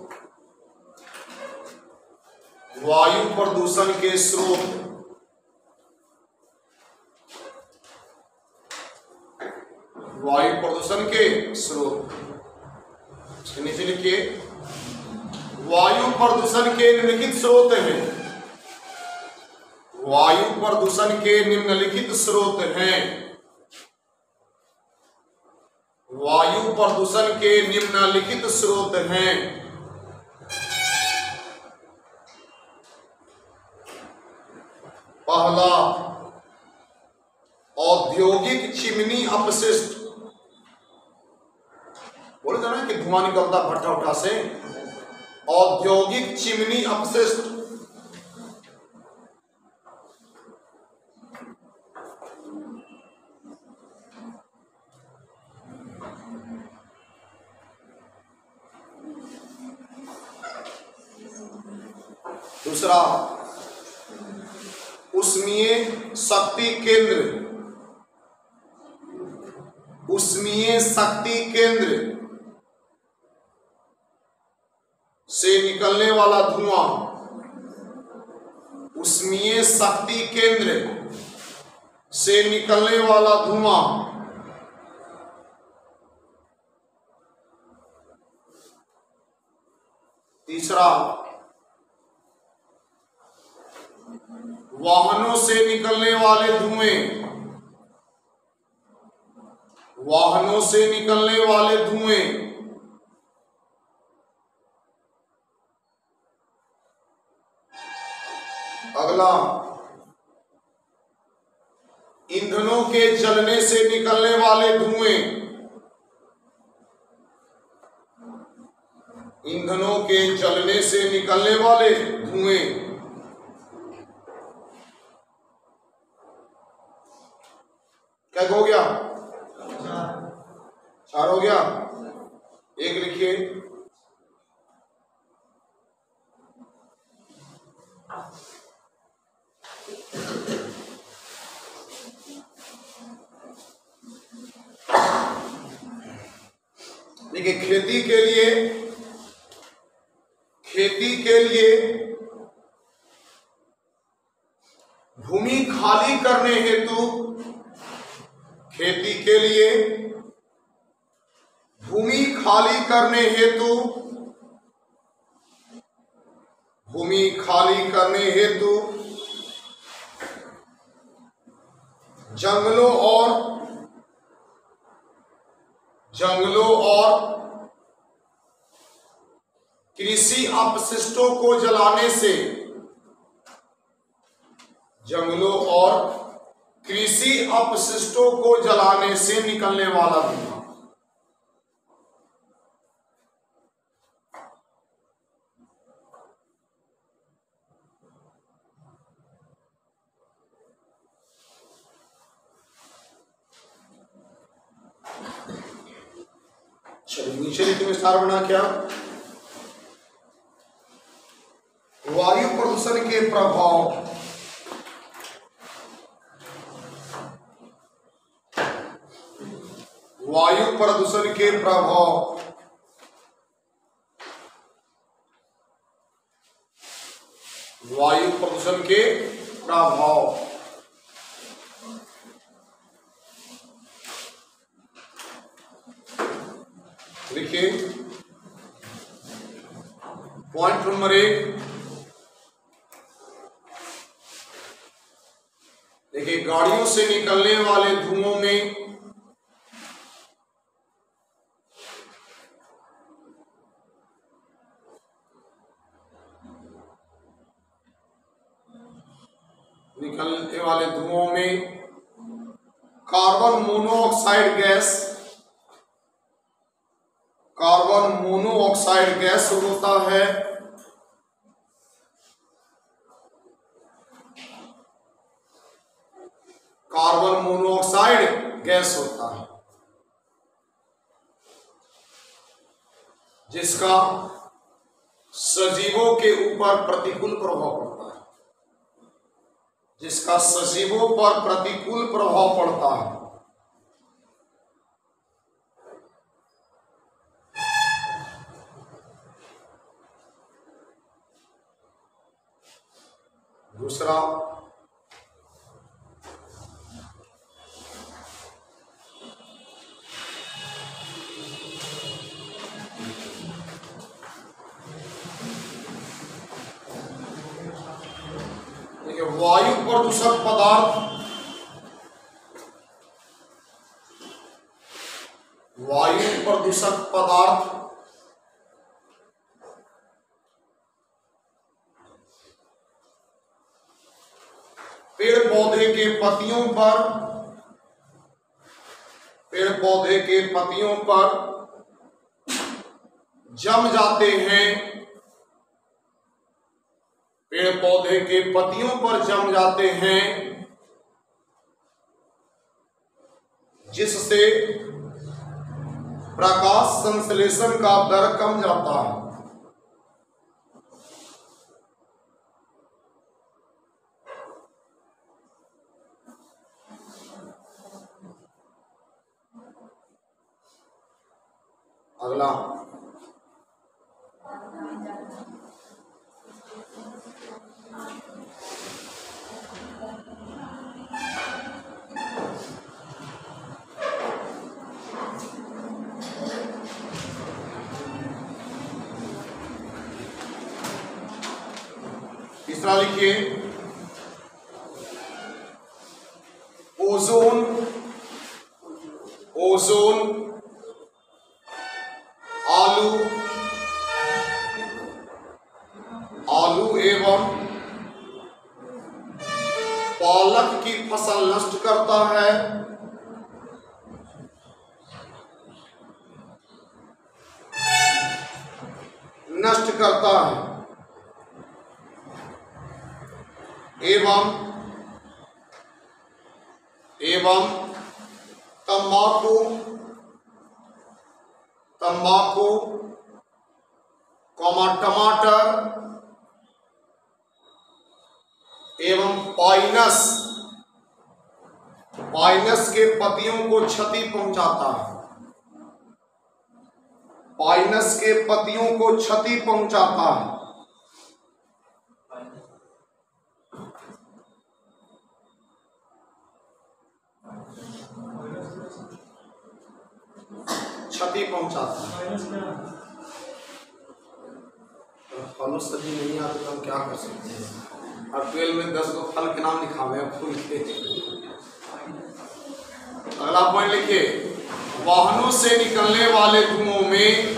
Speaker 1: वायु प्रदूषण के स्रोत, वायु प्रदूषण के स्रोत। नीचे लिखिए, वायु प्रदूषण के निम्नलिखित स्रोत हैं, वायु प्रदूषण के निम्नलिखित स्रोत हैं, वायु प्रदूषण के निम्नलिखित स्रोत हैं। पहला, औद्योगिक चिमनी अपशिष्ट, बोले जाना कि धुआं निकलता भट्ठा उठा से, औद्योगिक चिमनी अपशिष्ट। दूसरा, उष्मीय शक्ति केंद्र, उष्मीय शक्ति केंद्र से निकलने वाला धुआं, उष्मीय शक्ति केंद्र से निकलने वाला धुआं। तीसरा, वाहनों से निकलने वाले धुएं, वाहनों से निकलने वाले धुएं। अगला, ईंधनों के जलने से निकलने वाले धुएं, ईंधनों के जलने से निकलने वाले धुएं। क्या हो गया? चार हो गया। एक लिखिए, देखिए खेती के लिए भूमि खाली करने हेतु, खेती के लिए भूमि खाली करने हेतु, भूमि खाली करने हेतु जंगलों और कृषि अपशिष्टों को जलाने से, जंगलों और कृषि अपशिष्टों को जलाने से निकलने वाला धुआं। चलिए नीचे लिखे विस्तार बना क्या, वायु प्रदूषण के प्रभाव, वायु प्रदूषण के प्रभाव। वायु प्रदूषण के प्रभाव। देखिए पॉइंट नंबर 1, देखिए गाड़ियों से निकलने वाले धुओं में carbon monoxide gas, carbon monoxide gas होता है। कार्बन मोनोऑक्साइड गैस होता है जिसका सजीवों के ऊपर प्रतिकूल प्रभाव पड़ता है, जिसका सजीवों पर प्रतिकूल प्रभाव पड़ता है। दूसरा, वायु प्रदूषक पदार्थ, वायु प्रदूषक पदार्थ पेड़ पौधे के पत्तियों पर, पेड़ पौधे के पत्तियों पर जम जाते हैं, पेड़ पौधे के पत्तियों पर जम जाते हैं, जिससे प्रकाश संश्लेषण का दर कम जाता है। अगला, तीसरा लिखिए, ओजोन, ओजोन आलू, आलू एवं पालक की फसल नष्ट करता है, नष्ट करता है, एवं तंबाकू, तंबाकू टमाटर एवं पाइनस, पाइनस के पत्तियों को क्षति पहुंचाता है, पाइनस के पत्तियों को क्षति पहुंचाता है। क्षति पहुंचाता है। फलों सभी नहीं आते तो हम क्या कर सकते हैं। और 12 में 10 को फल के नाम लिखावे हैं फूल के। अगला पॉइंट लिखिए, वाहनों से निकलने वाले धुओं में,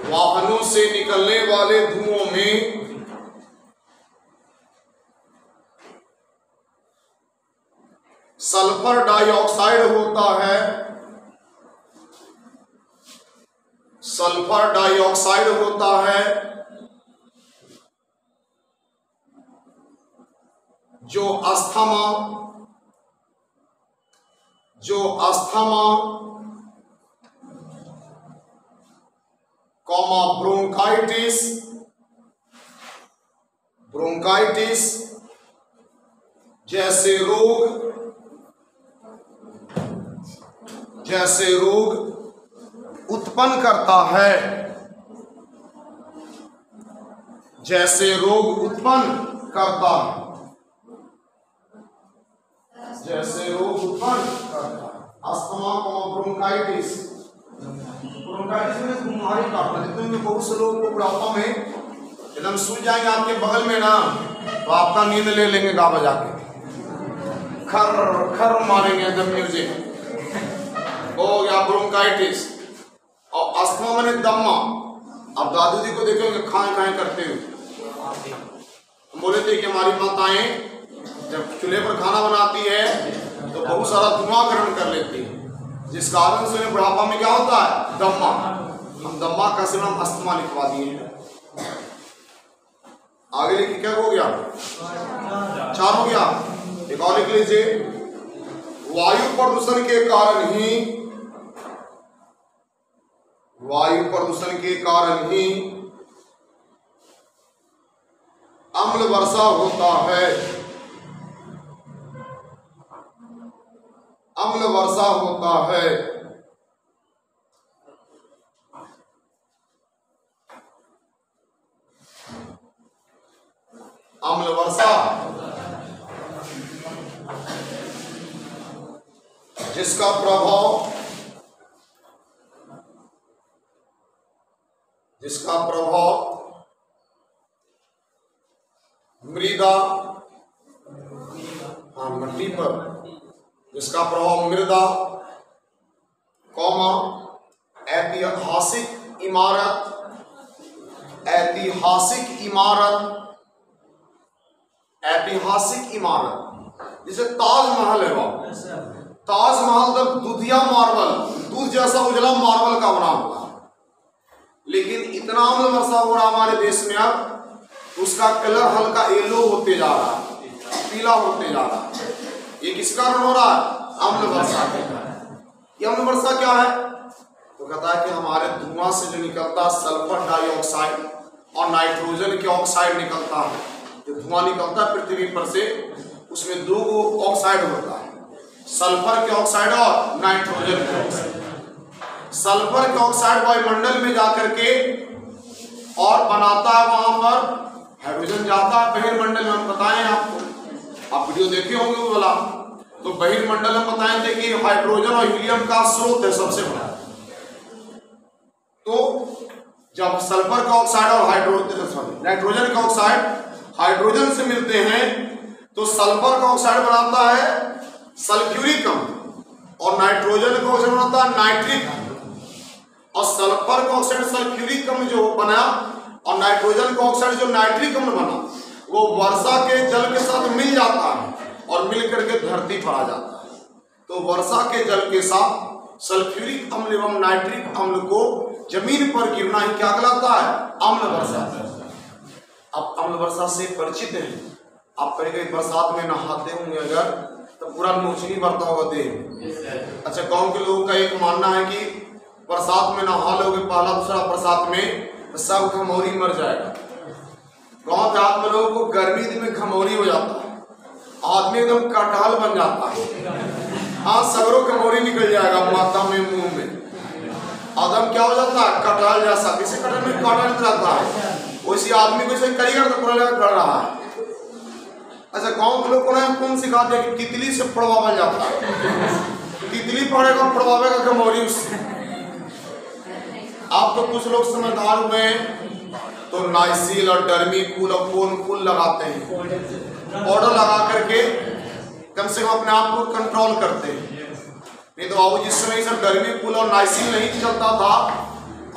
Speaker 1: वाहनों से निकलने वाले धुओं में सल्फर डाइऑक्साइड होता है, सल्फर डाइऑक्साइड होता है, जो अस्थमा, ब्रोंकाइटिस, ब्रोंकाइटिस जैसे रोग उत्पन्न करता है, जैसे रोग उत्पन्न करता है, जैसे रोग उत्पन्न करता है। अस्थमा ब्रोंकाइटिस, ब्रोंकाइटिस में बीमारी काटना, जितने में बहुत से लोग को बुढ़ापा में एकदम सूझ जाएंगे आपके बगल में ना, तो आपका नींद ले लेंगे गा बजा के, खर खर मारेंगे एकदम म्यूजिक, हो गया ब्रोंकाइटिस। और अस्थमा माने दम्मा, आप दादू जी को देखेंगे खाएं खाएं करते हुए। हम बोले थे कि हमारी माताएं जब चूल्हे पर खाना बनाती है तो बहुत सारा धुआं ग्रहण कर लेती है, जिस कारण से उन्हें बुढ़ापा में क्या होता है, दम्मा। हम दम्मा का सिर्फ अस्थमा लिखवा दिए हैं। आगे लिखिए, क्या हो गया, 4 हो गया। एक और लिख लीजिए, वायु प्रदूषण के कारण ही, वायु प्रदूषण के कारण ही अम्ल वर्षा होता है। अम्ल वर्षा होता है। अम्ल वर्षा जिसका प्रभाव मृदा, मिट्टी पर, जिसका प्रभाव मृदा, ऐतिहासिक इमारत जैसे ताजमहल है। ताजमहल तो दूधिया मार्बल, दूध जैसा उजला मार्बल का बना हुआ, लेकिन इतना अम्ल वर्षा हो रहा हमारे देश में अब उसका कलर हल्का येलो होते जा रहा है, पीला होते जा रहा है। ये किस कारण हो रहा है? अम्ल वर्षा के कारण। ये अम्ल वर्षा क्या है? तो कहता है कि हमारे धुआं से जो निकलता है सल्फर डाइऑक्साइड और नाइट्रोजन के ऑक्साइड निकलता है। जो धुआं निकलता है पृथ्वी पर से, उसमें दो ऑक्साइड होता है, सल्फर के ऑक्साइड और नाइट्रोजन के ऑक्साइड। सल्फर के ऑक्साइड वायुमंडल में जाकर के और बनाता है, वहां पर हाइड्रोजन जाता है बहिर्मंडल में। हम बताएं आपको, आप वीडियो देखे होंगे वो वाला, तो बहिर्मंडल में बताएं थे कि हाइड्रोजन और हीलियम का स्रोत है सबसे बड़ा। तो जब सल्फर का ऑक्साइड और नाइट्रोजन का ऑक्साइड हाइड्रोजन से मिलते हैं तो सल्फर का ऑक्साइड बनाता है सल्फ्यूरिक अम्ल और नाइट्रोजन का ऑक्साइड बनाता है नाइट्रिक अम्ल। और सल्फर का ऑक्साइड सल्फ्यूरिक अम्ल जो बना और नाइट्रोजन का ऑक्साइड जो नाइट्रिक अम्ल बना, वो वर्षा के जल के साथ मिल जाता है और मिल करके धरती पर आ जाता है। तो वर्षा के जल के साथ सल्फ्यूरिक अम्ल एवं नाइट्रिक अम्ल को जमीन पर गिरना ही क्या कहलाता है? अम्ल वर्षा। अब अम्ल वर्षा से परिचित हैं आप? कहीं कहीं बरसात में नहाते होंगे अगर, तो पूरा नोचनी भरता होगा देह। अच्छा, गांव के लोगों का एक मानना है कि बरसात में नहा लोगे पहला दूसरा बरसात में तो सब घमौरी मर जाएगा। गांव देहात में लोगों को गर्मी दिन में घमौरी हो जाता है, आदमी एकदम कटहल बन जाता है। हाँ, सगरों घमौरी निकल जाएगा माथा में, मुंह में। आदम क्या हो जाता है? कटहल जैसा। किसी कटहल में कांटा निकल जाता है, उसी आदमी को इसे करिएगा तो पूरा लगा गड़ रहा है। अच्छा, गांव के लोग को कौन सिखा दिया कि तितली से पड़वा बन जाता है, तितली पड़ेगा पड़वावेगा घमौरी उससे। आप तो कुछ लोग समझदार हुए तो नाइसिल और डर्मीकूल और कोनकूल लगाते हैं, पाउडर लगा करके कम से कम अपने आप को कंट्रोल करते हैं। नहीं तो बाबू जिस समय सब डर्मीकूल और नाइसिल नहीं चलता था,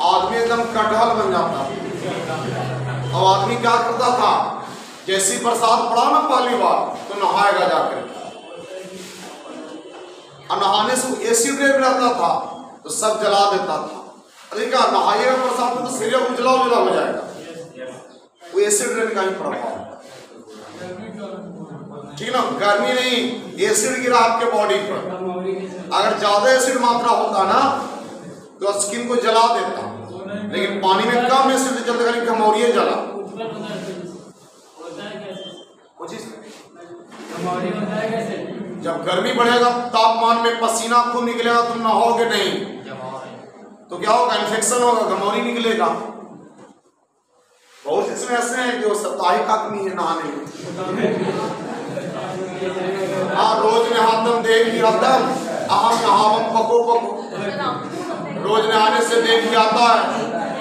Speaker 1: आदमी एकदम कटहल बन जाता था। और आदमी क्या करता था? जैसी बरसात पड़ा ना पहली बार तो नहाएगा जाकर, और नहाने से एसिड रेन रहता था तो सब जला देता था। अरे क्या नहाइएगा बरसात में तो शरीर उजला उजला हो जाएगा, वो एसिड रेन का ही प्रभाव। ठीक ना? गर्मी नहीं, एसिड गिरा आपके बॉडी पर। अगर ज्यादा एसिड मात्रा होता ना तो स्किन को जला देता, लेकिन पानी में कम एसिड जलता है, घमौरिये जला। जब गर्मी बढ़ेगा तापमान में पसीना खूब निकलेगा, तुम नहाओगे नहीं तो क्या होगा? इन्फेक्शन होगा, घमौरी निकलेगा। बहुत इसमें ऐसे हैं जो साप्ताहिक आदमी है नहाने में। हाँ, रोज नहातम देख आतम अहम नहावम पको पको। रोज नहाने से देख आता है,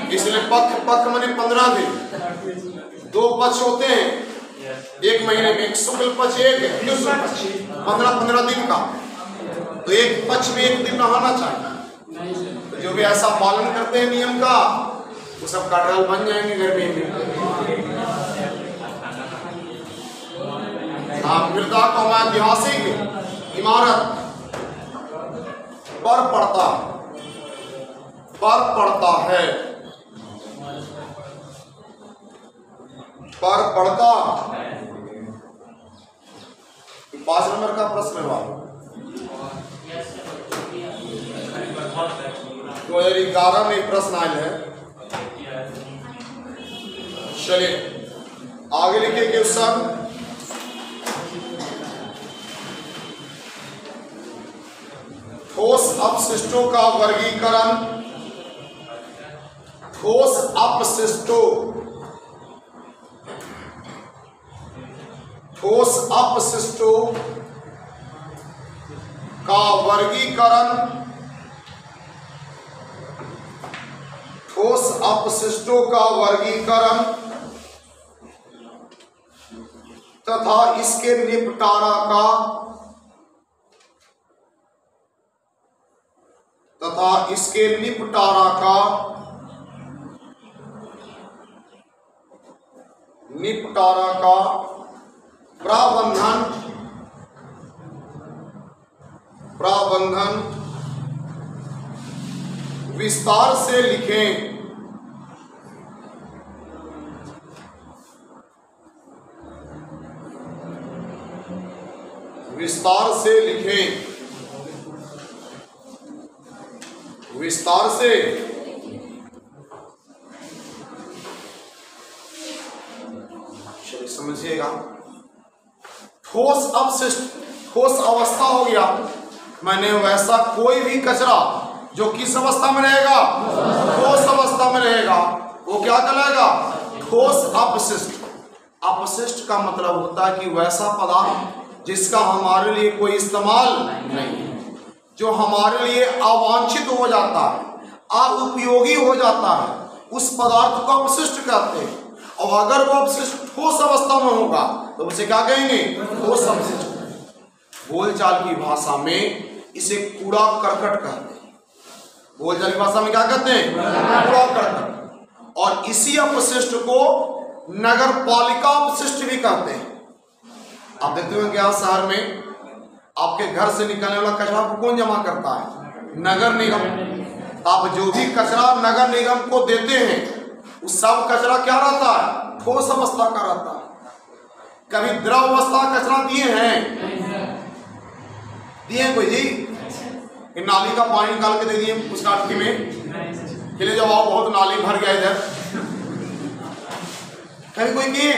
Speaker 1: इसलिए पक मने 15 दिन। 2 पक्ष होते हैं एक महीने में, एक शुक्ल पक्ष, एक कृष्ण पक्ष, 15 दिन का। तो एक पक्ष में एक दिन नहाना चाहिए। तो जो भी ऐसा पालन करते हैं नियम का, वो सब कटहल बन जाएंगे गर्मी में। मृदा को ऐतिहासिक इमारत बर्फ पड़ता है। 5 नंबर का प्रश्न है। 2011 में प्रश्न आयल है। चलिए आगे लिखिए क्वेश्चन। ठोस अपशिष्टों का वर्गीकरण। ठोस अपशिष्टों का वर्गीकरण। ठोस अपशिष्टों का वर्गीकरण तथा इसके निपटारा का प्रावधान विस्तार से लिखें। विस्तार से चलिए समझिएगा। ठोस अपशिष्ट, ठोस अवस्था हो गया मैंने वैसा कोई भी कचरा जो किस अवस्था में रहेगा, ठोस अवस्था में रहेगा, वो क्या कहलाएगा, ठोस अपशिष्ट। अपशिष्ट का मतलब होता है कि वैसा पदार्थ जिसका हमारे लिए कोई इस्तेमाल नहीं, जो हमारे लिए अवांछित हो जाता है, अनुपयोगी हो जाता है, उस पदार्थ को अपशिष्ट कहते हैं। और अगर वो अपशिष्ट ठोस अवस्था में होगा तो उसे क्या कहेंगे, ठोस अपशिष्ट। बोलचाल की भाषा में इसे कूड़ा करकट कहते हैं। बोलचाल की भाषा में क्या कहते हैं, कूड़ा करकट। और इसी अपशिष्ट को नगर पालिका अपशिष्ट भी कहते हैं। आप देखते हो कि यहाँ शहर में आपके घर से निकलने वाला कचरा को कौन जमा करता है, नगर निगम। आप जो भी कचरा नगर निगम को देते हैं उस सब कचरा क्या रहता है, ठोस अवस्था का रहता है। कभी द्रव अवस्था कचरा दिए हैं कोई जी, कि नाली का पानी निकाल के दे दिए उस काटकी में, चले जाओ आओ बहुत नाली भर गया इधर, कभी कोई किए?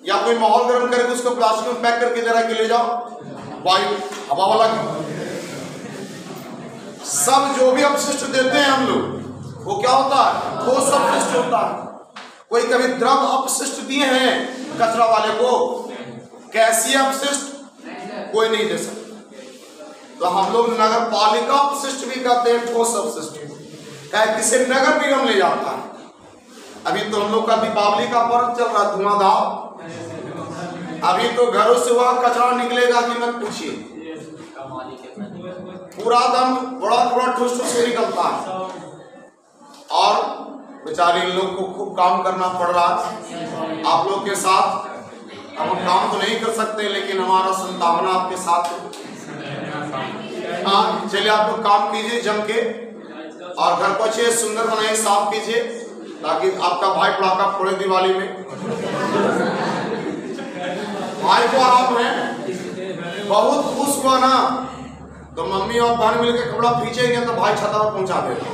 Speaker 1: या कोई माहौल गर्म करके उसको प्लास्टिक में पैक करके जरा के ले जाओ, वायु हवा वाला। सब जो भी अपशिष्ट देते हैं हम लोग वो क्या होता है, ठोस अपशिष्ट होता है। कोई कभी द्रव अपशिष्ट दिए हैं कचरा वाले को, कैसी अपशिष्ट कोई नहीं दे सकता। तो हम लोग नगर पालिका अपशिष्ट भी कहते हैं, ठोस अपशिष्ट, किसे नगर निगम ले जाता है। अभी तो हम लोग का दीपावली का पर्व चल रहा है, धुआंधार। अभी तो घरों से हुआ कचरा निकलेगा कि मत पूछिए, पूरा दम बड़ा ठूस ठूस के निकलता है। और बेचारे इन लोग को खूब काम करना पड़ रहा है आप लोग के साथ। हम काम तो नहीं कर सकते लेकिन हमारा संभावना आपके साथ है। हाँ चलिए आप लोग काम कीजिए जम के, और घर को अच्छे सुंदर बनाइए, साफ कीजिए, ताकि आपका भाई पटाखा फोड़े दिवाली में। भाई को आराम है, बहुत खुश हुआ ना तो मम्मी और बहन मिलकर कपड़ा खींचेंगे तो भाई छता पर पहुंचा देगा,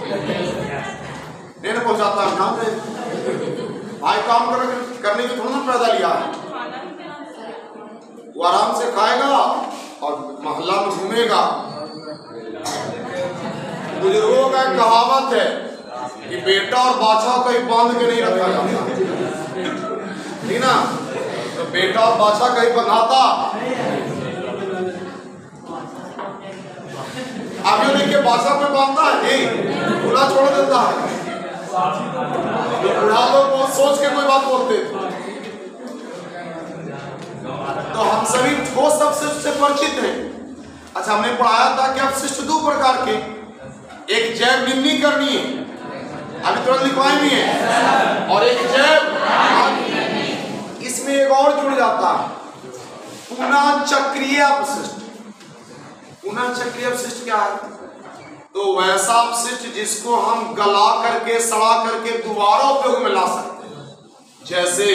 Speaker 1: नहीं पहुंचाता है ना। भाई काम करने की थोड़ा ना पैदा लिया है, वो आराम से खाएगा और मोहल्ला में घूमेगा। बुजुर्गों का कहावत है कि बेटा और बाछा कहीं बांध के नहीं रखा जाता, ठीक ना। तो बेटा और बाछा कहीं बंधाता, अभी देखिए बाछा पे बांधता है नहीं, खुला छोड़ देता है। बुढ़ा लोग बहुत सोच के कोई बात बोलते थे। तो हम सभी ठोस अपशिष्ट से परिचित हैं। अच्छा हमने पढ़ाया था कि अपशिष्ट दो प्रकार के, एक जैव निम्नीकरणीय, अभी तुरंत लिखवाए भी है, और एक जैव। इसमें एक और जुड़ जाता है, पुनः चक्रीय अपशिष्ट। पुनः चक्रीय अपशिष्ट क्या है, तो वैसा अपशिष्ट जिसको हम गला करके सड़ा करके दोबारा उपयोग में ला सकते हैं। जैसे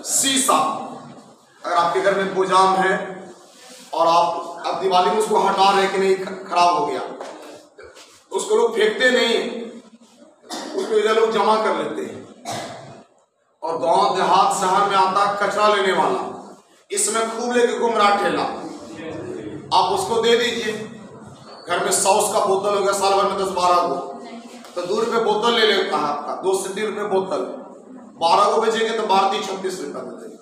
Speaker 1: शीशा, अगर आपके घर में गोदाम है और आप अब दिवाली में उसको हटा रहे कि नहीं खराब हो गया, उसको लोग फेंकते नहीं, उसको इधर लोग जमा कर लेते हैं। और गांव देहात शहर में आता कचरा लेने वाला, इसमें खूब लेके घूम रहा ठेला, आप उसको दे दीजिए। घर में सॉस का बोतल हो गया साल भर में 10-12 गो, तो 2 रुपये बोतल ले लेता है आपका, 2 से 3 रुपये बोतल, 12 को बेचेंगे तो 12-36 रुपये दे देंगे।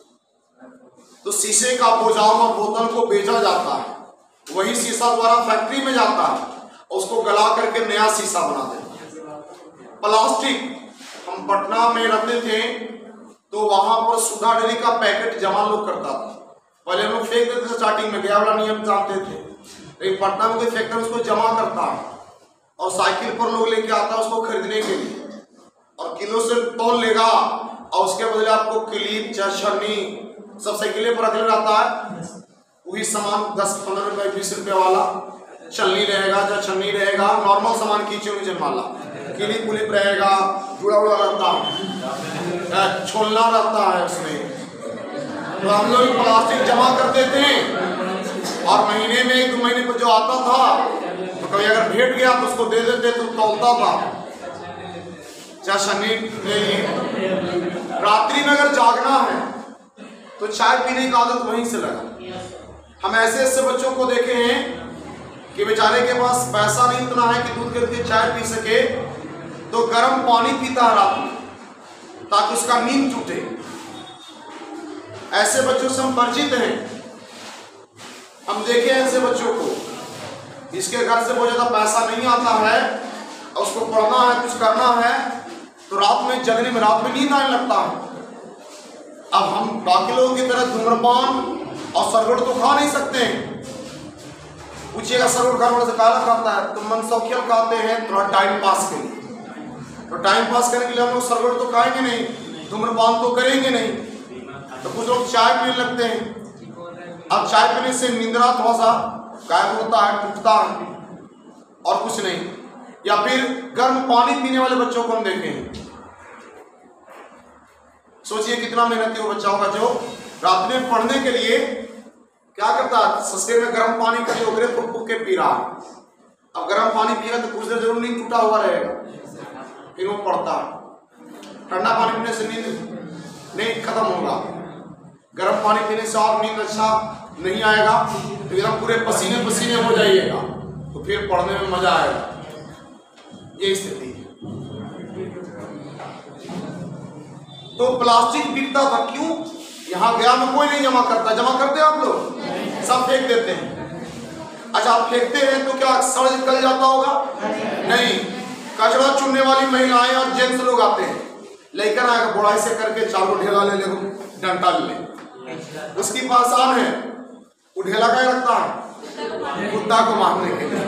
Speaker 1: तो शीशे का बोझाम और बोतल को बेचा जाता है, वही शीशा द्वारा फैक्ट्री में जाता है, उसको गला करके नया शीशा बना देते हैं। प्लास्टिक, हम पटना में रहते थे तो वहां पर सुधा डेली का पैकेट जमा लोग करता था। पहले हम लोग फेंक देते थे, स्टार्टिंग में गया वाला नियम जानते थे, लेकिन पटना में कोई फेंकता है उसको जमा करता है और साइकिल पर लोग लेके आता है उसको खरीदने के लिए, और किलो से तोल लेगा और उसके बदले आपको क्लिप या छन्नी सब साइकिलें पर रखने रहता है। वही सामान 10-15 रुपये 20 रुपये वाला छलनी रहेगा या छन्नी रहेगा, नॉर्मल सामान किचन वाला, क्लिप उलिप रहेगा, जुड़ा हुआ रहता है, छोलना रहता है उसमें। तो हम लोग प्लास्टिक जमा करते थे और महीने में 1-2 महीने पर जो आता था तो कभी अगर भेट गया तो उसको दे देते तो तौलता था। चाहे शनि ले लिए। रात्रि में अगर जागना है तो चाय पीने की आदत वहीं से लगा। हम ऐसे ऐसे बच्चों को देखे हैं कि बेचारे के पास पैसा नहीं इतना है कि दूध के चाय पी सके, तो गर्म पानी पीता है रात में ताकि उसका नींद टूटे। ऐसे बच्चों से हम परिचित हैं, हम देखे ऐसे बच्चों को, इसके घर से बहुत ज्यादा पैसा नहीं आता है और उसको पढ़ना है, कुछ करना है, तो रात में जगने में, रात में नींद आने लगता है। अब हम बाकी लोगों की तरह धूम्रपान और सरगुड़ तो खा नहीं सकते हैं। पूछिएगा सरगुड़ खाने वाले से काला खाता है, तो मनसौखियल खाते हैं थोड़ा टाइम पास के लिए। तो टाइम पास करने के लिए हम लोग सरगुड़ तो खाएंगे नहीं, धूम्रपान तो करेंगे नहीं, तो कुछ लोग चाय पीने लगते हैं। अब चाय पीने से निंद्रा थोड़ा सा गायब होता है, टूटता है और कुछ नहीं। या फिर गर्म पानी पीने वाले बच्चों को हम देखे हैं। सोचिए कितना मेहनती वो बच्चा होगा जो रात में पढ़ने के लिए क्या करता है, सस्ते में गर्म पानी करके उगरे फूक के पी रहा है। अब गर्म पानी पिएगा तो कुछ देर जरूर नींद टूटा हुआ रहेगा, फिर वो पढ़ता है। ठंडा पानी पीने से नींद नहीं खत्म होगा, गर्म पानी पीने से और नींद अच्छा नहीं आएगा, तो एकदम पूरे पसीने पसीने हो जाइएगा, तो फिर पढ़ने में मजा आएगा। ये स्थिति है। तो प्लास्टिक बिकता था, क्यों? यहाँ गया में कोई नहीं जमा करता। जमा करते हैं आप लोग? सब फेंक देते हैं। अच्छा, आप फेंकते हैं तो क्या सड़ गल जाता होगा? नहीं। कचरा चुनने वाली महिलाएं और जेंट्स लोग आते हैं, लेकर आएगा बुढ़ाई से करके, चारों ढेला ले ले, डंडा ले, उसकी पास आन है, वो ढेला का रखता है कुत्ता को मारने के लिए।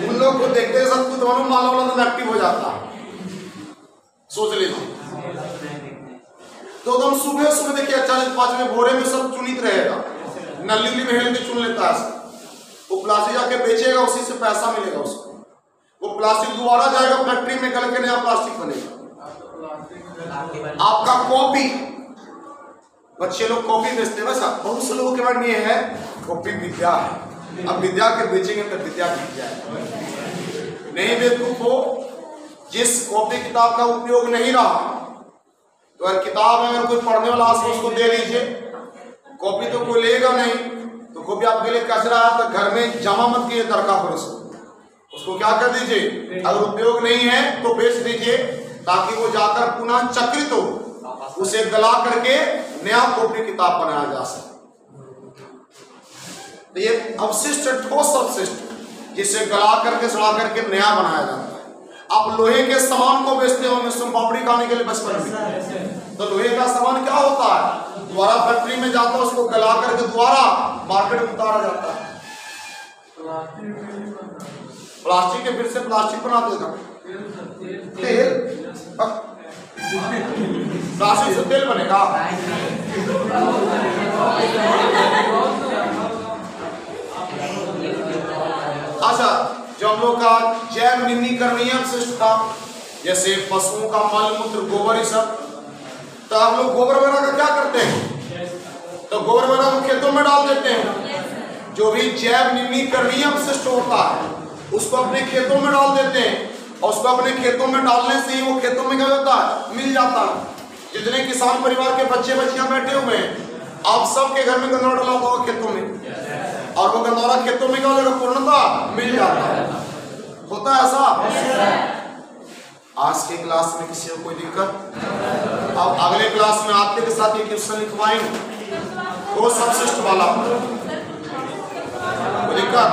Speaker 1: उन लोग को देखते हैं सब कुछ माला वाला तो एक्टिव हो जाता है। सोच लीजिए, तो हम सुबह सुबह देखिए 4-5 में भोरे में सब चुनित रहेगा, नली में हेल के चुन लेता है। वो प्लास्टिक जाके बेचेगा, उसी से पैसा मिलेगा उसको। वो प्लास्टिक दोबारा जाएगा फैक्ट्री में, गल के नया प्लास्टिक बनेगा। आपका कॉपी, बच्चे लोग कॉपी बेचते हैं। वैसा बहुत से लोगों के बाद ये है कॉपी विद्या है, अब विद्या के बेचेंगे तो विद्या विद्या है। नहीं बेवकूफो, जिस कॉपी किताब का उपयोग नहीं रहा, तो अगर किताब है, अगर कोई पढ़ने वाला आस उसको दे दीजिए। कॉपी तो कोई लेगा नहीं, तो कॉपी आपके लिए कचरा है, तो घर में जमा मत कीजिए दरकार पर उसको क्या कर दीजिए, अगर उपयोग नहीं है तो बेच दीजिए, ताकि वो जाकर पुनः चक्रित हो, उसे गला करके नया कॉपी किताब बनाया जा सके। तो ये अवशिष्ट, ठोस अवशिष्ट, जिसे गला करके सड़ा करके नया बनाया जाता है। आप लोहे के सामान को बेचते होंगे सोन पापड़ी खाने के लिए बचपन में, तो लोहे का सामान क्या होता है, दोबारा फैक्ट्री में जाता है, उसको गला करके दोबारा मार्केट में उतारा जाता है। प्लास्टिक के फिर से प्लास्टिक बना देगा, तेल, प्लास्टिक से तेल बनेगा। अच्छा, जो हम लोग का जैव निम्नीकरणीय अपशिष्ट था, जैसे पशुओं का मल मूत्र गोबर, ये सब, तो हम लोग गोबर वगैरह का क्या करते हैं, तो गोबर वगैरह को खेतों में डाल देते हैं। जो भी जैव निम्नीकरणीय अपशिष्ट होता है उसको अपने खेतों में डाल देते हैं, और उसको अपने खेतों में डालने से ही वो खेतों में क्या होता है, मिल जाता है। जितने किसान परिवार के बच्चे बच्चियां बैठे हुए हैं, आप सबके घर में गंदौरा डाला होगा खेतों में, और वो गंदौरा खेतों में क्या होगा, पूर्णता मिल जाता है। होता है ऐसा? आज के क्लास में किसी को कोई दिक्कत? अब अगले क्लास में आपके साथ ये क्वेश्चन लिखवाएंगे, वो सबसिस्ट वाला, कोई दिक्कत?